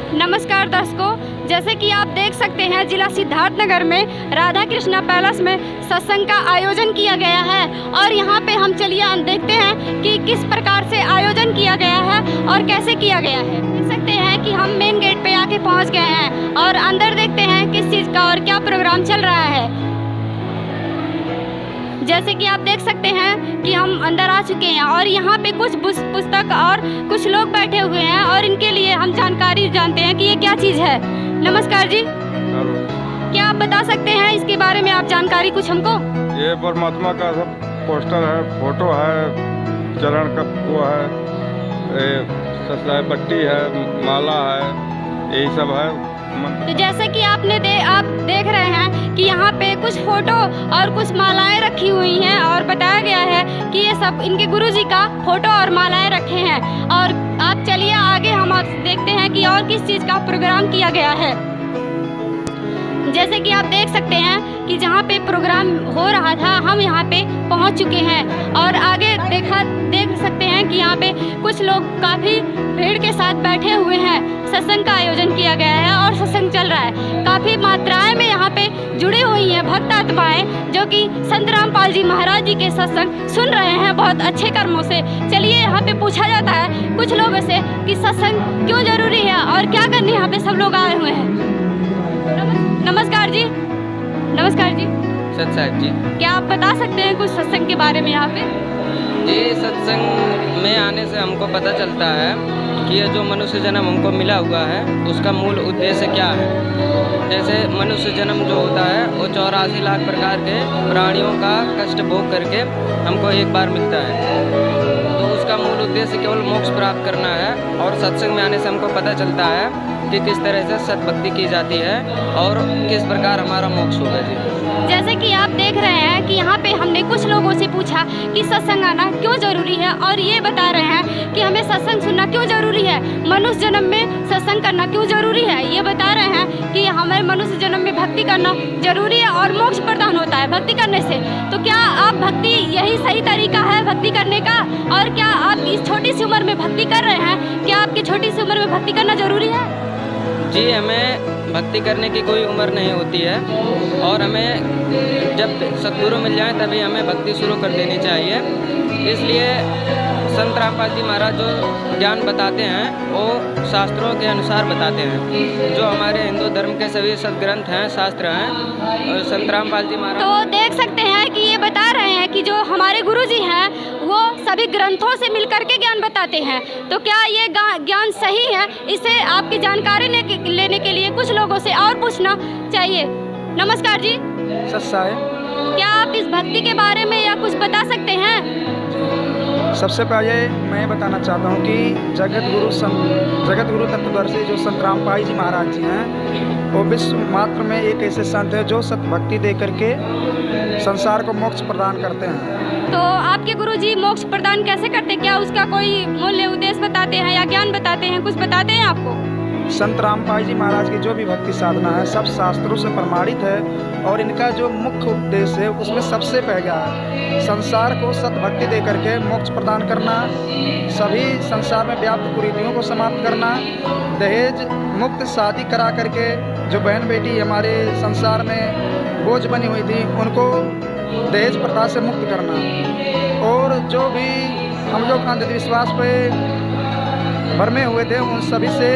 नमस्कार दर्शकों, जैसे कि आप देख सकते हैं जिला सिद्धार्थनगर में राधा कृष्णा पैलेस में सत्संग का आयोजन किया गया है और यहाँ पे हम चलिए देखते हैं कि किस प्रकार से आयोजन किया गया है और कैसे किया गया है। देख सकते हैं कि हम मेन गेट पे आके पहुँच गए हैं और अंदर देखते हैं किस चीज़ का और क्या प्रोग्राम चल रहा है। जैसे कि आप देख सकते हैं कि हम अंदर आ चुके हैं और यहाँ पे कुछ पुस्तक और कुछ लोग बैठे हुए हैं और इनके लिए हम जानकारी जानते हैं कि ये क्या चीज़ है। नमस्कार जी, क्या आप बता सकते हैं इसके बारे में आप जानकारी कुछ हमको? ये परमात्मा का सब पोस्टर है, फोटो है, चरण का वो है, बट्टी है, माला है, यही सब है। तो जैसे कि आप देख रहे हैं कि यहाँ पे कुछ फोटो और कुछ मालाएं रखी हुई हैं और बताया गया है कि ये सब इनके गुरुजी का फोटो और मालाएं रखे हैं। और आप चलिए आगे हम आप देखते हैं कि और किस चीज़ का प्रोग्राम किया गया है। जैसे कि आप देख सकते हैं कि जहाँ पे प्रोग्राम हो रहा था हम यहाँ पे पहुँच चुके हैं और आगे देख सकते हैं कि यहाँ पे कुछ लोग काफ़ी भीड़ के साथ बैठे हुए हैं। सत्संग का आयोजन किया गया है और सत्संग चल रहा है। काफ़ी मात्राएं में यहाँ पे जुड़ी हुई हैं भक्त आत्माएं जो कि संत रामपाल जी महाराज जी के सत्संग सुन रहे हैं बहुत अच्छे कर्मों से। चलिए यहाँ पे पूछा जाता है कुछ लोगों से कि सत्संग क्यों जरूरी है और क्या करने यहाँ पे सब लोग आए हुए हैं। नमस्कार जी। नमस्कार जी। सत साहब जी, क्या आप बता सकते हैं कुछ सत्संग के बारे में यहाँ पे? ये सत्संग में आने से हमको पता चलता है कि ये जो मनुष्य जन्म हमको मिला हुआ है उसका मूल उद्देश्य क्या है। जैसे मनुष्य जन्म जो होता है वो 84 लाख प्रकार के प्राणियों का कष्ट भोग करके हमको एक बार मिलता है, तो उसका मूल उद्देश्य केवल मोक्ष प्राप्त करना है। और सत्संग में आने से हमको पता चलता है कि किस तरह से सतभक्ति की जाती है और किस प्रकार हमारा मोक्ष होगा जी। जैसे कि आप देख रहे हैं कि यहाँ पे हमने कुछ लोगों से पूछा कि सत्संग आना क्यों जरूरी है और ये बता रहे हैं कि हमें सत्संग सुनना क्यों जरूरी है, मनुष्य जन्म में सत्संग करना क्यों जरूरी है। ये बता रहे हैं कि हमें मनुष्य जन्म में भक्ति करना जरूरी है और मोक्ष प्रदान होता है भक्ति करने से। तो क्या आप भक्ति यही सही तरीका है भक्ति करने का? और क्या आप इस छोटी सी उम्र में भक्ति कर रहे हैं? क्या आपकी छोटी सी उम्र में भक्ति करना जरूरी है? जी, हमें भक्ति करने की कोई उम्र नहीं होती है और हमें जब सद्गुरु मिल जाए तभी हमें भक्ति शुरू कर देनी चाहिए। इसलिए संत रामपाल जी महाराज जो ज्ञान बताते हैं वो शास्त्रों के अनुसार बताते हैं। जो हमारे हिंदू धर्म के सभी सदग्रंथ हैं, शास्त्र हैं, और संत रामपाल जी महाराज तो देख सकते हैं कि ये बता रहे हैं कि जो हमारे गुरुजी हैं वो सभी ग्रंथों से मिलकर के ज्ञान बताते हैं। तो क्या ये ज्ञान सही है? इसे आपकी जानकारी लेने के लिए कुछ लोगों से और पूछना चाहिए। नमस्कार जी। क्या आप इस भक्ति के बारे में या कुछ बता सकते हैं? सबसे पहले मैं बताना चाहता हूँ कि जगत गुरु तत्वदर्शी जो संत रामपाल जी महाराज जी हैं वो विश्व मात्र में एक ऐसे संत है जो सत भक्ति दे करके संसार को मोक्ष प्रदान करते हैं। तो आपके गुरुजी मोक्ष प्रदान कैसे करते हैं? क्या उसका कोई मूल्य उद्देश्य बताते हैं या ज्ञान बताते हैं, कुछ बताते हैं आपको? संत रामपाल जी महाराज की जो भी भक्ति साधना है सब शास्त्रों से प्रमाणित है और इनका जो मुख्य उद्देश्य है उसमें सबसे पहला है संसार को सतभक्ति दे करके मोक्ष प्रदान करना, सभी संसार में व्याप्त कुरीतियों को समाप्त करना, दहेज मुक्त शादी करा करके जो बहन बेटी हमारे संसार में बोझ बनी हुई थी उनको दहेज प्रथा से मुक्त करना, और जो भी हम लोग अंधविश्वास पे भरमे हुए थे उन सभी से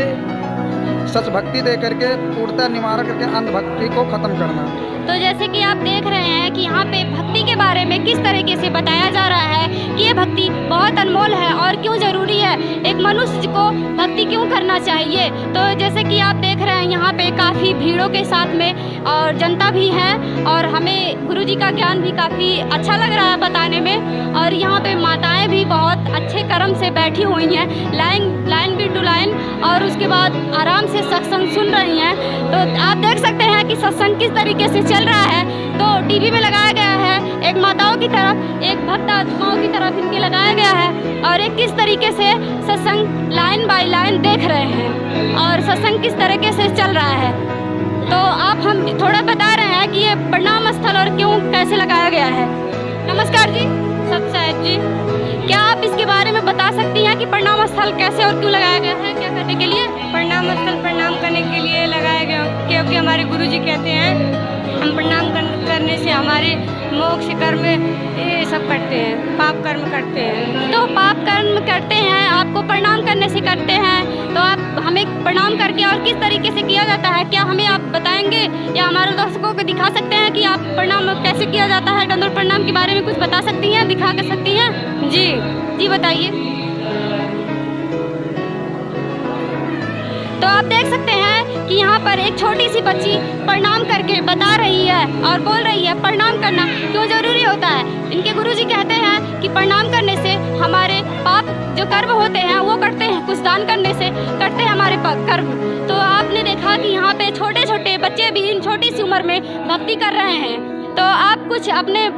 सच भक्ति दे करके पूर्णतः निवारण करके अंधभक्ति को खत्म करना। तो जैसे कि आप देख रहे हैं कि यहाँ पे भक्ति के बारे में किस तरीके से बताया जा रहा है कि ये भक्ति बहुत अनमोल है और क्यों जरूरी है, एक मनुष्य को भक्ति क्यों करना चाहिए। तो जैसे कि आप देख रहे हैं यहाँ पे काफ़ी भीड़ों के साथ में और जनता भी है और हमें गुरुजी का ज्ञान भी काफ़ी अच्छा लग रहा है बताने में। और यहाँ पे माताएं भी बहुत अच्छे कर्म से बैठी हुई हैं, लाइन भी टू लाइन, और उसके बाद आराम से सत्संग सुन रही हैं। तो आप देख सकते हैं कि सत्संग किस तरीके से चल रहा है। तो टीवी में लगाया गया है, एक माताओं की तरफ एक भक्त आत्माओं की तरफ इनके लगाया गया है और एक किस तरीके से सत्संग लाइन बाय लाइन देख रहे हैं और सत्संग किस तरीके से चल रहा है। तो आप हम थोड़ा बता रहे हैं कि ये प्रणाम स्थल और क्यों कैसे लगाया गया है। नमस्कार जी। सत साहिब जी, क्या आप इसके बारे में बता सकती हैं कि प्रणाम स्थल कैसे और क्यों लगाया गया है, क्या करने के लिए? प्रणाम स्थल प्रणाम हमारे गुरुजी कहते हैं हम प्रणाम करने से हमारे मोक्ष कर्म ये सब करते हैं, पाप कर्म करते हैं। तो पाप कर्म करते हैं, आपको प्रणाम करने से करते हैं, तो आप हमें प्रणाम करके और किस तरीके से किया जाता है, क्या हमें आप बताएंगे या हमारे दर्शकों को दिखा सकते हैं कि आप प्रणाम कैसे किया जाता है? डंडोर प्रणाम के बारे में कुछ बता सकती हैं, दिखा कर सकती हैं? जी बताइए। तो आप देख सकते हैं कि यहाँ पर एक छोटी सी बच्ची प्रणाम करके बता रही है और बोल रही है प्रणाम करना क्यों जरूरी होता है। इनके गुरुजी कहते हैं कि प्रणाम करने से हमारे पाप जो कर्म होते हैं वो कटते हैं, कुछ दान करने से कटते हैं हमारे कर्म। तो आपने देखा कि यहाँ पे छोटे छोटे बच्चे भी इन छोटी सी उम्र में भक्ति कर रहे हैं। तो आप कुछ अपने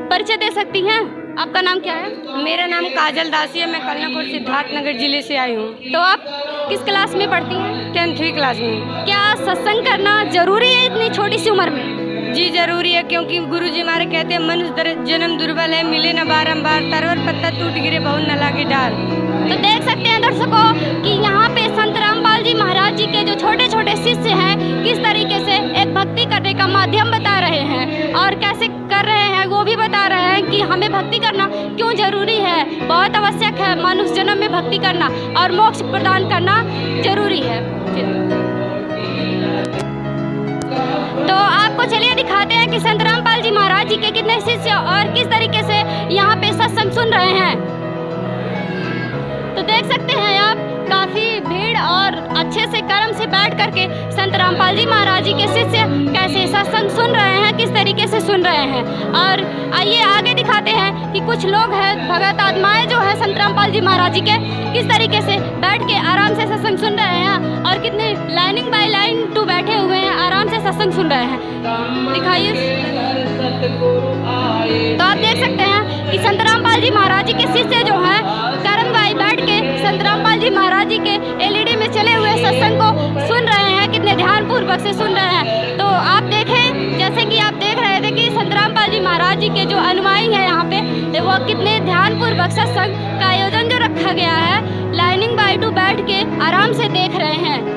परिचय दे सकती हैं? आपका नाम क्या है? मेरा नाम काजल दासी है, मैं कलनापुर सिद्धार्थनगर जिले से आई हूँ। तो आप किस क्लास में पढ़ती हैं? 10वीं क्लास में। क्या सत्संग करना जरूरी है इतनी छोटी सी उम्र में? जी जरूरी है, क्योंकि गुरुजी हमारे कहते हैं मनुष्य जन्म दुर्बल है, मिले न बारंबार, तरवर पत्ता टूट गिरे बहु न लागे डाल। तो देख सकते हैं दर्शकों कि यहाँ पे संत रामपाल जी महाराज जी के जो छोटे छोटे शिष्य हैं किस तरीके से एक भक्ति करने का माध्यम बता रहे हैं और कैसे कर रहे हैं वो भी बता रहे हैं कि हमें भक्ति करना क्यों जरूरी है। बहुत आवश्यक है मनुष्य जन्म में भक्ति करना और मोक्ष प्रदान करना जरूरी है। तो आपको चलिए दिखाते हैं कि संत रामपाल जी महाराज जी के कितने शिष्य और किस तरीके से यहाँ पे सत्संग सुन रहे हैं। तो देख सकते हैं आप काफी भीड़ और अच्छे से कर्म से बैठ करके संत रामपाल जी महाराज जी के शिष्य कैसे सत्संग सुन रहे हैं, किस तरीके से सुन रहे हैं। और आइए आगे दिखाते हैं कि कुछ लोग हैं भगत आत्माएं जो है संत रामपाल जी महाराज जी के किस तरीके से बैठ के आराम से सत्संग सुन रहे हैं और कितने लाइनिंग बाय लाइन टू बैठे हुए हैं, आराम से सत्संग सुन रहे हैं। दिखाइए। तो आप देख सकते हैं कि संत रामपाल जी महाराज जी के शिष्य जो हैं कर्म बाई बैठ के संत रामपाल जी महाराज जी के एलईडी में चले हुए सत्संग को सुन रहे हैं, कितने ध्यानपूर्वक से सुन रहे हैं। तो आप देखें जैसे कि आप देख रहे थे कि संत रामपाल जी महाराज जी के जो अनुयायी है यहाँ पे वो कितने ध्यानपूर्वक सत्संग का आयोजन जो रखा गया है लाइनिंग बाय टू बैठ के आराम से देख रहे हैं।